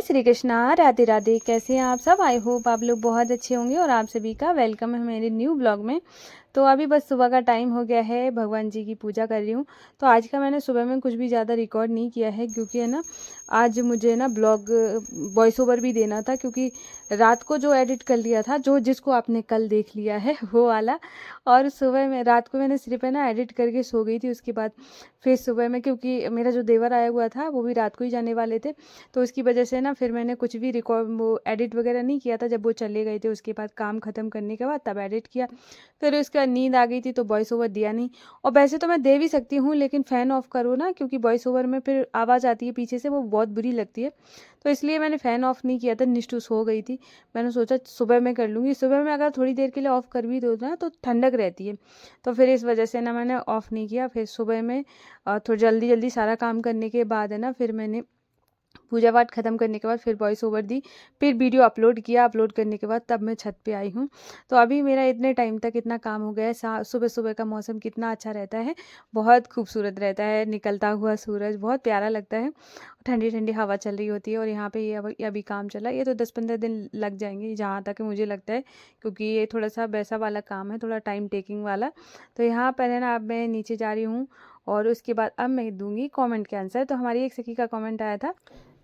श्री कृष्णा, राधे राधे। कैसे हैं आप सब? आई होप आप लोग बहुत अच्छे होंगे और आप सभी का वेलकम है मेरे न्यू ब्लॉग में। तो अभी बस सुबह का टाइम हो गया है, भगवान जी की पूजा कर रही हूँ। तो आज का मैंने सुबह में कुछ भी ज़्यादा रिकॉर्ड नहीं किया है, क्योंकि है ना आज मुझे ना ब्लॉग वॉइस ओवर भी देना था, क्योंकि रात को जो एडिट कर लिया था, जो जिसको आपने कल देख लिया है वो वाला। और सुबह में रात को मैंने सिर्फ है ना एडिट करके सो गई थी। उसके बाद फिर सुबह में, क्योंकि मेरा जो देवर आया हुआ था वो भी रात को ही जाने वाले थे, तो उसकी वजह से ना फिर मैंने कुछ भी रिकॉर्ड वो एडिट वगैरह नहीं किया था। जब वो चले गए थे उसके बाद काम ख़त्म करने के बाद तब एडिट किया। फिर उसके बाद नींद आ गई थी तो वॉइस ओवर दिया नहीं। और वैसे तो मैं दे भी सकती हूँ, लेकिन फ़ैन ऑफ करो ना, क्योंकि वॉइस ओवर में फिर आवाज़ आती है पीछे से, वो बहुत बुरी लगती है। तो इसलिए मैंने फ़ैन ऑफ नहीं किया था, निष्ठु सो गई थी। मैंने सोचा सुबह में कर लूँगी। सुबह में अगर थोड़ी देर के लिए ऑफ़ कर भी दो ना तो ठंडक रहती है, तो फिर इस वजह से ना मैंने ऑफ़ नहीं किया। फिर सुबह में थोड़ा जल्दी जल्दी सारा काम करने के बाद है ना, फिर मैंने पूजा पाठ खत्म करने के बाद फिर वॉइस ओवर दी, फिर वीडियो अपलोड किया। अपलोड करने के बाद तब मैं छत पे आई हूँ। तो अभी मेरा इतने टाइम तक इतना काम हो गया है। सुबह सुबह का मौसम कितना अच्छा रहता है, बहुत खूबसूरत रहता है। निकलता हुआ सूरज बहुत प्यारा लगता है, ठंडी ठंडी हवा चल रही होती है। और यहाँ पे ये अभी काम चला, ये तो 10-15 दिन लग जाएंगे जहाँ तक मुझे लगता है, क्योंकि ये थोड़ा सा वैसा वाला काम है, थोड़ा टाइम टेकिंग वाला। तो यहाँ पर है ना, अब मैं नीचे जा रही हूँ और उसके बाद अब मैं दूंगी कमेंट के आंसर। तो हमारी एक सखी का कमेंट आया था,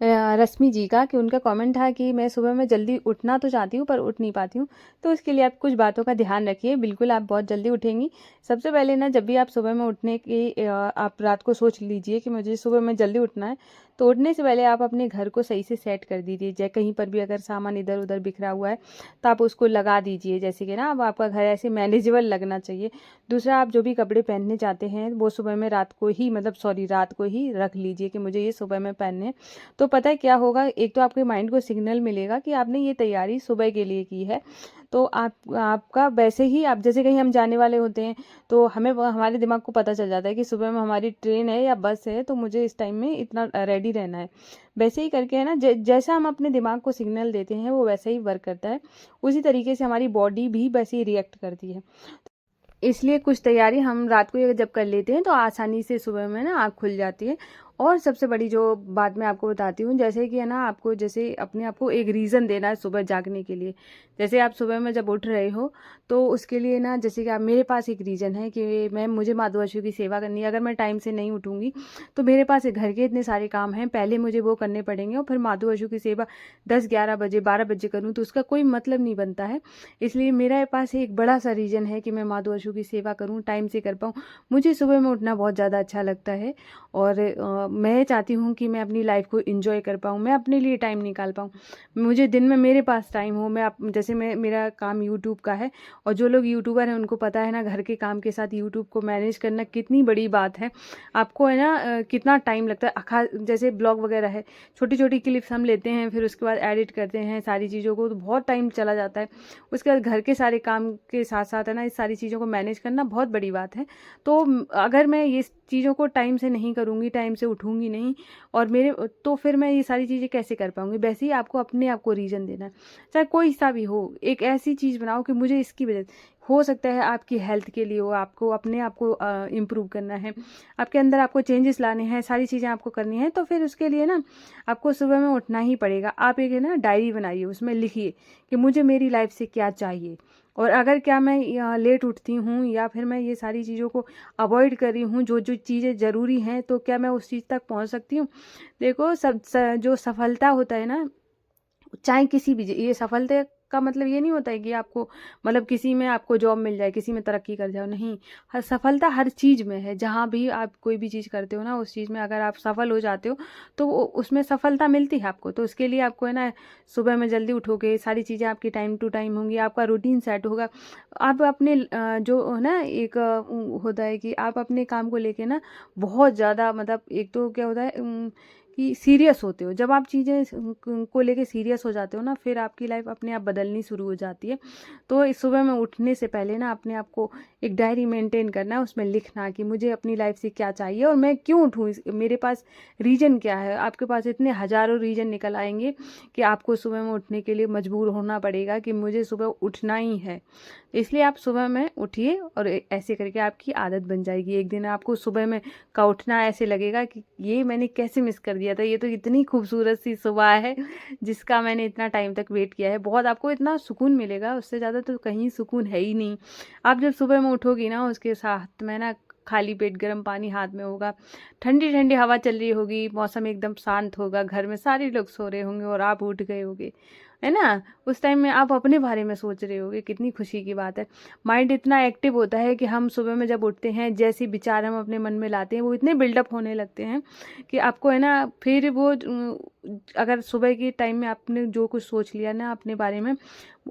रश्मि जी का, कि उनका कमेंट था कि मैं सुबह में जल्दी उठना तो चाहती हूँ पर उठ नहीं पाती हूँ। तो उसके लिए आप कुछ बातों का ध्यान रखिए, बिल्कुल आप बहुत जल्दी उठेंगी। सबसे पहले ना, जब भी आप सुबह में उठने की आप रात को सोच लीजिए कि मुझे सुबह में जल्दी उठना है, तो उठने से पहले आप अपने घर को सही से सेट कर दीजिए। चाहे कहीं पर भी अगर सामान इधर उधर बिखरा हुआ है तो आप उसको लगा दीजिए, जैसे कि ना अब आपका घर ऐसे मैनेजेबल लगना चाहिए। दूसरा, आप जो भी कपड़े पहनने जाते हैं वो सुबह में रात को ही रात को ही रख लीजिए कि मुझे ये सुबह में पहनने हैं। तो पता है क्या होगा, एक तो आपके माइंड को सिग्नल मिलेगा कि आपने ये तैयारी सुबह के लिए की है। तो आपका वैसे ही, आप जैसे कहीं हम जाने वाले होते हैं तो हमारे दिमाग को पता चल जाता है कि सुबह में हमारी ट्रेन है या बस है, तो मुझे इस टाइम में इतना रेडी रहना है। वैसे ही करके है ना, जैसा हम अपने दिमाग को सिग्नल देते हैं वो वैसा ही वर्क करता है। उसी तरीके से हमारी बॉडी भी वैसे ही रिएक्ट करती है। इसलिए कुछ तैयारी हम रात को जब कर लेते हैं तो आसानी से सुबह में ना आँख खुल जाती है। और सबसे बड़ी जो बात मैं आपको बताती हूँ, जैसे कि है ना, आपको जैसे अपने आप को एक रीज़न देना है सुबह जागने के लिए। जैसे आप सुबह में जब उठ रहे हो तो उसके लिए ना, जैसे कि आप, मेरे पास एक रीज़न है कि मुझे माँ दुआशु की सेवा करनी है। अगर मैं टाइम से नहीं उठूँगी तो मेरे पास घर के इतने सारे काम हैं, पहले मुझे वो करने पड़ेंगे और फिर माँ दुआशु की सेवा 10-11 बजे 12 बजे करूँ तो उसका कोई मतलब नहीं बनता है। इसलिए मेरे पास एक बड़ा सा रीज़न है कि मैं माँ दुआशु की सेवा करूँ, टाइम से कर पाऊँ। मुझे सुबह में उठना बहुत ज़्यादा अच्छा लगता है और मैं चाहती हूँ कि मैं अपनी लाइफ को एंजॉय कर पाऊँ, मैं अपने लिए टाइम निकाल पाऊँ। मुझे दिन में मेरे पास टाइम हो। जैसे मेरा काम यूट्यूब का है, और जो लोग यूट्यूबर हैं उनको पता है ना, घर के काम के साथ यूट्यूब को मैनेज करना कितनी बड़ी बात है। आपको है ना कितना टाइम लगता है। जैसे ब्लॉग वगैरह है, छोटी छोटी क्लिप्स हम लेते हैं, फिर उसके बाद एडिट करते हैं सारी चीज़ों को, तो बहुत टाइम चला जाता है। उसके बाद घर के सारे काम के साथ साथ है ना, इस सारी चीज़ों को मैनेज करना बहुत बड़ी बात है। तो अगर मैं ये चीज़ों को टाइम से नहीं करूँगी, टाइम से उठूँगी नहीं, और तो फिर मैं ये सारी चीज़ें कैसे कर पाऊँगी। वैसे ही आपको अपने आप को रीज़न देना है, चाहे कोई सा भी हो। एक ऐसी चीज़ बनाओ कि मुझे इसकी वजह, हो सकता है आपकी हेल्थ के लिए हो, आपको अपने आप को इम्प्रूव करना है, आपके अंदर आपको चेंजेस लाने हैं, सारी चीज़ें आपको करनी है, तो फिर उसके लिए ना आपको सुबह में उठना ही पड़ेगा। आप एक है ना डायरी बनाइए, उसमें लिखिए कि मुझे मेरी लाइफ से क्या चाहिए, और अगर क्या मैं लेट उठती हूँ या फिर मैं ये सारी चीज़ों को अवॉइड कर रही हूँ, जो जो चीज़ें ज़रूरी हैं, तो क्या मैं उस चीज़ तक पहुँच सकती हूँ। देखो, जो सफलता होता है ना, चाहे किसी भी, ये सफलता का मतलब ये नहीं होता है कि आपको, मतलब किसी में आपको जॉब मिल जाए, किसी में तरक्की कर जाओ, नहीं। हर सफलता हर चीज़ में है। जहाँ भी आप कोई भी चीज़ करते हो ना, उस चीज़ में अगर आप सफल हो जाते हो तो उसमें सफलता मिलती है आपको। तो उसके लिए आपको है ना, सुबह में जल्दी उठोगे, सारी चीज़ें आपकी टाइम टू टाइम होंगी, आपका रूटीन सेट होगा। आप अपने जो है ना, एक होता है कि आप अपने काम को लेके ना बहुत ज़्यादा, मतलब एक तो क्या होता है कि सीरियस होते हो। जब आप चीज़ें को लेके सीरियस हो जाते हो ना, फिर आपकी लाइफ अपने आप बदलनी शुरू हो जाती है। तो इस सुबह में उठने से पहले ना अपने आप को एक डायरी मेंटेन करना है, उसमें लिखना कि मुझे अपनी लाइफ से क्या चाहिए और मैं क्यों उठूँ, मेरे पास रीज़न क्या है। आपके पास इतने हज़ारों रीज़न निकल आएंगे कि आपको सुबह में उठने के लिए मजबूर होना पड़ेगा कि मुझे सुबह उठना ही है। इसलिए आप सुबह में उठिए और ऐसे करके आपकी आदत बन जाएगी। एक दिन आपको सुबह में का उठना ऐसे लगेगा कि ये मैंने कैसे मिस कर दिया। दिया था। ये तो इतनी खूबसूरत सी सुबह है जिसका मैंने इतना टाइम तक वेट किया है। बहुत आपको इतना सुकून मिलेगा, उससे ज़्यादा तो कहीं सुकून है ही नहीं। आप जब सुबह में उठोगी ना, उसके साथ में ना खाली पेट गर्म पानी हाथ में होगा, ठंडी ठंडी हवा चल रही होगी, मौसम एकदम शांत होगा, घर में सारे लोग सो रहे होंगे और आप उठ गए होगे, है ना। उस टाइम में आप अपने बारे में सोच रहे होगे, कितनी खुशी की बात है। माइंड इतना एक्टिव होता है कि हम सुबह में जब उठते हैं, जैसे विचार हम अपने मन में लाते हैं वो इतने बिल्डअप होने लगते हैं कि आपको है ना, फिर वो अगर सुबह के टाइम में आपने जो कुछ सोच लिया ना अपने बारे में,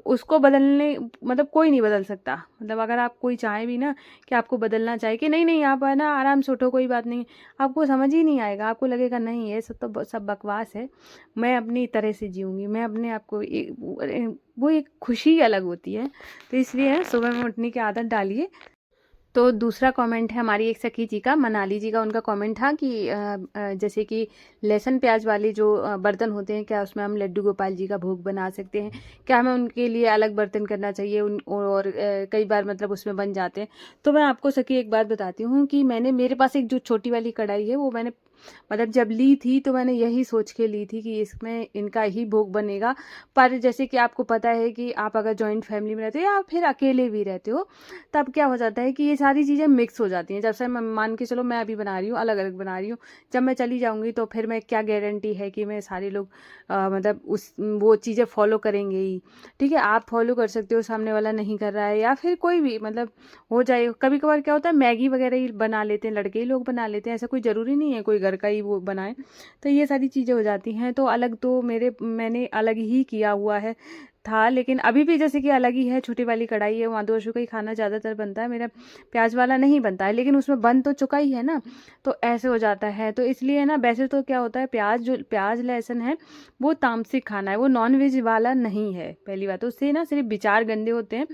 उसको बदलने मतलब कोई नहीं बदल सकता। मतलब अगर आप कोई चाहे भी ना कि आपको बदलना चाहे कि नहीं नहीं आप है ना आराम से उठो, कोई बात नहीं, आपको समझ ही नहीं आएगा। आपको लगेगा नहीं ये सब तो सब बकवास है, मैं अपनी तरह से जीऊँगी, मैं अपने आप को वो एक खुशी अलग होती है। तो इसलिए सुबह में उठने की आदत डालिए। तो दूसरा कमेंट है हमारी एक सखी जी का, मनाली जी का। उनका कमेंट था कि जैसे कि लहसुन प्याज वाले जो बर्तन होते हैं, क्या उसमें हम लड्डू गोपाल जी का भोग बना सकते हैं, क्या हमें उनके लिए अलग बर्तन करना चाहिए उन और कई बार मतलब उसमें बन जाते हैं। तो मैं आपको सखी एक बात बताती हूँ कि मैंने मेरे पास एक जो छोटी वाली कढ़ाई है वो मैंने मतलब जब ली थी तो मैंने यही सोच के ली थी कि इसमें इनका ही भोग बनेगा। पर जैसे कि आपको पता है कि आप अगर जॉइंट फैमिली में रहते हो या फिर अकेले भी रहते हो, तब क्या हो जाता है कि ये सारी चीज़ें मिक्स हो जाती हैं। जब से मैं मान के चलो मैं अभी बना रही हूँ, अलग अलग बना रही हूँ, जब मैं चली जाऊँगी तो फिर मैं क्या गारंटी है कि मैं सारे लोग मतलब उस वो चीज़ें फॉलो करेंगे ही। ठीक है, आप फॉलो कर सकते हो, सामने वाला नहीं कर रहा है या फिर कोई भी मतलब हो जाए। कभी कभार क्या होता है मैगी वगैरह ही बना लेते हैं, लड़के ही लोग बना लेते हैं, ऐसा कोई ज़रूरी नहीं है कोई घर का ही वो बनाए। तो ये सारी चीज़ें हो जाती हैं। तो अलग तो मैंने अलग ही किया हुआ है था, लेकिन अभी भी जैसे कि अलग ही है, छोटी वाली कढ़ाई है, वहाँ दोषों का ही खाना ज़्यादातर बनता है, मेरा प्याज वाला नहीं बनता है, लेकिन उसमें बन तो चुका ही है ना। तो ऐसे हो जाता है। तो इसलिए ना वैसे तो क्या होता है, प्याज लहसुन है वो तामसिक खाना है, वो नॉन वेज वाला नहीं है। पहली बात तो उससे ना सिर्फ विचार गंदे होते हैं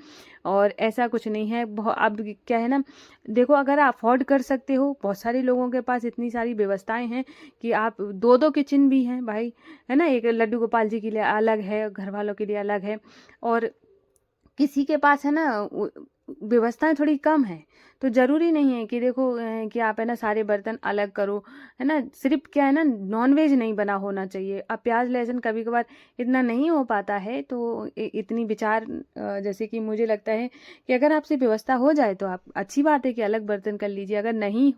और ऐसा कुछ नहीं है। अब क्या है ना, देखो अगर आप अफोर्ड कर सकते हो, बहुत सारे लोगों के पास इतनी सारी व्यवस्थाएं हैं कि आप दो दो किचन भी हैं भाई, है ना। एक लड्डू गोपाल जी के लिए अलग है, घर वालों के लिए अलग है, और किसी के पास है ना व्यवस्थाएं थोड़ी कम है। तो ज़रूरी नहीं है कि देखो कि आप है ना सारे बर्तन अलग करो, है ना। सिर्फ क्या है ना, नॉन वेज नहीं बना होना चाहिए। अब प्याज लहसुन कभी कभार इतना नहीं हो पाता है, तो इतनी विचार जैसे कि मुझे लगता है कि अगर आपसे व्यवस्था हो जाए तो आप अच्छी बात है कि अलग बर्तन कर लीजिए। अगर नहीं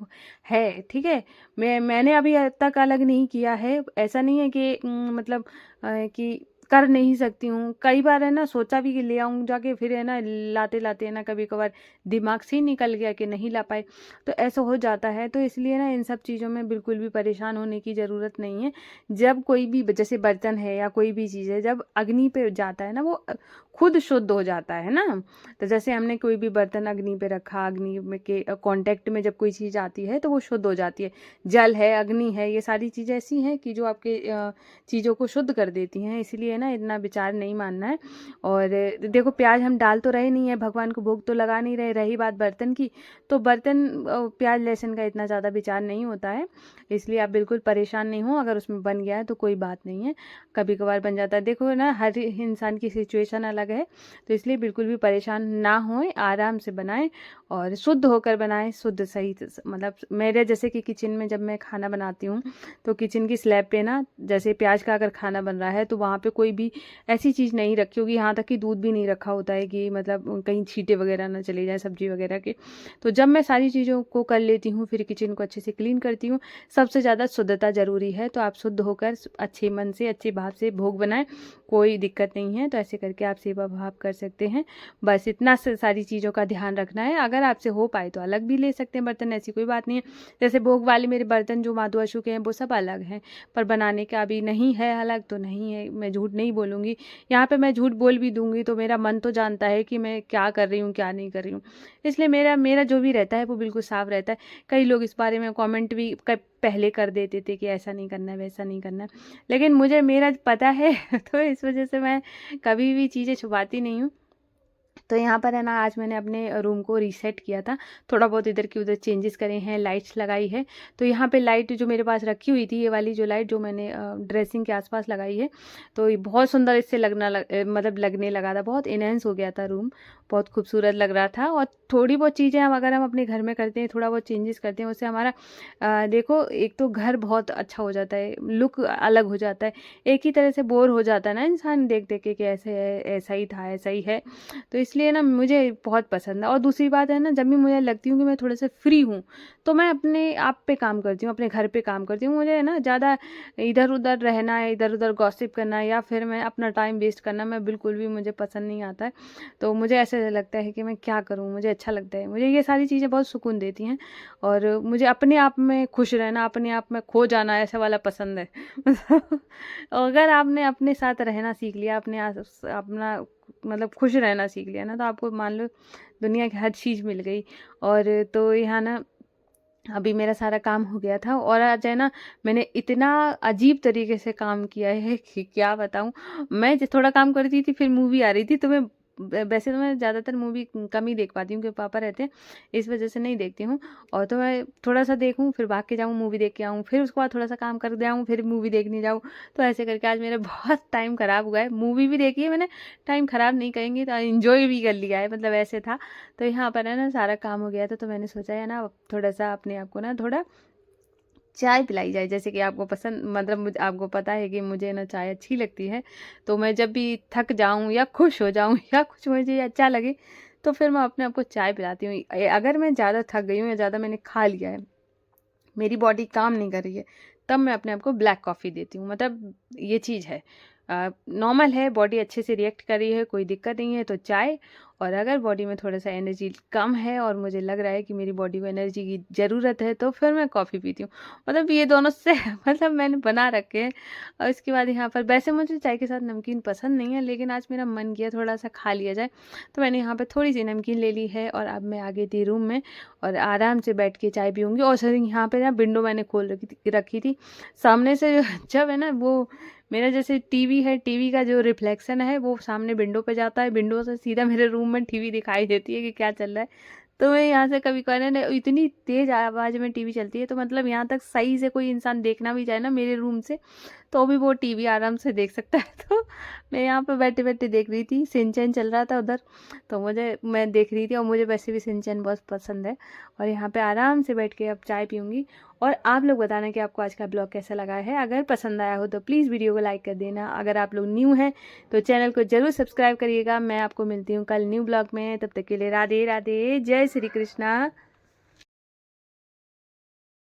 है, ठीक है, मैंने अभी तक अलग नहीं किया है। ऐसा नहीं है कि मतलब कि कर नहीं सकती हूँ। कई बार है ना सोचा भी कि ले आऊँ जाके, फिर है ना लाते लाते है ना कभी कभार दिमाग से ही निकल गया कि नहीं ला पाए, तो ऐसा हो जाता है। तो इसलिए ना इन सब चीज़ों में बिल्कुल भी परेशान होने की ज़रूरत नहीं है। जब कोई भी जैसे बर्तन है या कोई भी चीज़ है, जब अग्नि पे जाता है ना वो खुद शुद्ध हो जाता है ना। तो जैसे हमने कोई भी बर्तन अग्नि पे रखा, अग्नि में के कांटेक्ट में जब कोई चीज़ आती है तो वो शुद्ध हो जाती है। जल है, अग्नि है, ये सारी चीज़ें ऐसी हैं कि जो आपके चीज़ों को शुद्ध कर देती हैं। इसलिए ना इतना विचार नहीं मानना है। और देखो प्याज हम डाल तो रहे नहीं है, भगवान को भोग तो लगा नहीं रहे। रही बात बर्तन की, तो बर्तन प्याज लहसुन का इतना ज़्यादा विचार नहीं होता है, इसलिए आप बिल्कुल परेशान नहीं हो। अगर उसमें बन गया है तो कोई बात नहीं है, कभी कभार बन जाता है। देखो ना हर इंसान की सिचुएशन अलग है, तो इसलिए बिल्कुल भी परेशान ना होएं, आराम से बनाएं और शुद्ध होकर बनाएं। शुद्ध सही मतलब मेरे जैसे कि किचन में जब मैं खाना बनाती हूँ तो किचन की स्लैब पे ना जैसे प्याज का अगर खाना बन रहा है तो वहाँ पे कोई भी ऐसी चीज़ नहीं रखी होगी, यहाँ तक कि दूध भी नहीं रखा होता है कि मतलब कहीं छींटे वगैरह ना चले जाए सब्जी वगैरह के। तो जब मैं सारी चीज़ों को कर लेती हूँ, फिर किचन को अच्छे से क्लीन करती हूँ। सबसे ज़्यादा शुद्धता ज़रूरी है, तो आप शुद्ध होकर अच्छे मन से अच्छे भाव से भोग बनाएं, कोई दिक्कत नहीं है। तो ऐसे करके आप सेवा भाव कर सकते हैं। बस इतना सारी चीज़ों का ध्यान रखना है। अगर आपसे हो पाए तो अलग भी ले सकते हैं बर्तन, ऐसी कोई बात नहीं है। जैसे भोग वाले मेरे बर्तन जो माधुआ के हैं वो सब अलग हैं, पर बनाने का अभी नहीं है अलग, तो नहीं है, मैं झूठ नहीं बोलूँगी। यहाँ पे मैं झूठ बोल भी दूँगी तो मेरा मन तो जानता है कि मैं क्या कर रही हूँ क्या नहीं कर रही हूँ। इसलिए मेरा मेरा जो भी रहता है वो बिल्कुल साफ रहता है। कई लोग इस बारे में कमेंट भी पहले कर देते थे कि ऐसा नहीं करना है वैसा नहीं करना है, लेकिन मुझे मेरा पता है तो इस वजह से मैं कभी भी चीज़ें छुपाती नहीं हूँ। तो यहाँ पर है ना, आज मैंने अपने रूम को रीसेट किया था, थोड़ा बहुत इधर की उधर चेंजेस करे हैं, लाइट्स लगाई है। तो यहाँ पे लाइट जो मेरे पास रखी हुई थी, ये वाली जो लाइट जो मैंने ड्रेसिंग के आसपास लगाई है, तो ये बहुत सुंदर इससे मतलब लगने लगा था, बहुत इनहेंस हो गया था रूम, बहुत खूबसूरत लग रहा था। और थोड़ी बहुत चीज़ें हम अगर हम अपने घर में करते हैं, थोड़ा बहुत चेंजेस करते हैं, उससे हमारा देखो, एक तो घर बहुत अच्छा हो जाता है, लुक अलग हो जाता है। एक ही तरह से बोर हो जाता है ना इंसान देख देख के कि ऐसे है, ऐसा ही था, ऐसा ही है। तो इसलिए ना मुझे बहुत पसंद है। और दूसरी बात है ना, जब भी मुझे लगती हूँ कि मैं थोड़े से फ्री हूँ, तो मैं अपने आप पे काम करती हूँ, अपने घर पे काम करती हूँ। मुझे ना ज़्यादा इधर उधर रहना है, इधर उधर गॉसिप करना है, या फिर मैं अपना टाइम वेस्ट करना, मैं बिल्कुल भी मुझे पसंद नहीं आता है। तो मुझे ऐसे लगता है कि मैं क्या करूँ, मुझे अच्छा लगता है, मुझे ये सारी चीज़ें बहुत सुकून देती हैं। और मुझे अपने आप में खुश रहना, अपने आप में खो जाना, ऐसा वाला पसंद है। अगर आपने अपने साथ रहना सीख लिया, अपना मतलब खुश रहना सीख लिया ना, तो आपको मान लो दुनिया की हर चीज़ मिल गई। और तो यहाँ ना अभी मेरा सारा काम हो गया था, और आज है ना, मैंने इतना अजीब तरीके से काम किया है कि क्या बताऊँ। मैं थोड़ा काम कर रही थी, फिर मूवी आ रही थी, तो मैं वैसे तो मैं ज़्यादातर मूवी कम ही देख पाती हूँ, क्योंकि पापा रहते हैं, इस वजह से नहीं देखती हूँ। और तो मैं थोड़ा सा देखूँ, फिर भाग के जाऊँ, मूवी देख के आऊँ, फिर उसके बाद थोड़ा सा काम कर दे आऊँ, फिर मूवी देखने जाऊँ। तो ऐसे करके आज मेरा बहुत टाइम ख़राब हुआ है। मूवी भी देखी है मैंने, टाइम ख़राब नहीं कहेंगे तो इन्जॉय भी कर लिया है, मतलब ऐसे था। तो यहाँ पर है ना, सारा काम हो गया था, तो मैंने सोचा है ना, अब थोड़ा सा अपने आप को ना थोड़ा चाय पिलाई जाए। जैसे कि आपको पसंद, मतलब आपको पता है कि मुझे ना चाय अच्छी लगती है। तो मैं जब भी थक जाऊँ या खुश हो जाऊँ या कुछ मुझे अच्छा लगे, तो फिर मैं अपने आप को चाय पिलाती हूँ। अगर मैं ज़्यादा थक गई हूँ या ज़्यादा मैंने खा लिया है, मेरी बॉडी काम नहीं कर रही है, तब मैं अपने आप को ब्लैक कॉफ़ी देती हूँ। मतलब ये चीज़ है, नॉर्मल है, बॉडी अच्छे से रिएक्ट कर रही है, कोई दिक्कत नहीं है तो चाय। और अगर बॉडी में थोड़ा सा एनर्जी कम है और मुझे लग रहा है कि मेरी बॉडी को एनर्जी की ज़रूरत है, तो फिर मैं कॉफ़ी पीती हूँ। मतलब ये दोनों से मतलब मैंने बना रखे हैं। और इसके बाद यहाँ पर, वैसे मुझे चाय के साथ नमकीन पसंद नहीं है, लेकिन आज मेरा मन किया थोड़ा सा खा लिया जाए, तो मैंने यहाँ पर थोड़ी सी नमकीन ले ली है। और अब मैं आ गई थी रूम में, और आराम से बैठ के चाय पीऊँगी। और सर यहाँ पे ना विंडो मैंने खोल रखी थी सामने से। जब है ना, वो मेरा जैसे टीवी है, टीवी का जो रिफ्लेक्शन है वो सामने विंडो पे जाता है, विंडो से सीधा मेरे रूम में टीवी दिखाई देती है कि क्या चल रहा है। तो मैं यहाँ से कभी कहने ना, इतनी तेज आवाज़ में टीवी चलती है, तो मतलब यहाँ तक सही से कोई इंसान देखना भी चाहे ना मेरे रूम से, तो भी वो टीवी आराम से देख सकता है। तो मैं यहाँ पे बैठे बैठे देख रही थी, सिंचन चल रहा था उधर, तो मैं देख रही थी, और मुझे वैसे भी सिंचन बहुत पसंद है। और यहाँ पे आराम से बैठ के अब चाय पीऊँगी। और आप लोग बताना कि आपको आज का ब्लॉग कैसा लगा है। अगर पसंद आया हो तो प्लीज़ वीडियो को लाइक कर देना। अगर आप लोग न्यू हैं तो चैनल को ज़रूर सब्सक्राइब करिएगा। मैं आपको मिलती हूँ कल न्यू ब्लॉग में, तब तक के लिए राधे राधे, जय श्री कृष्णा।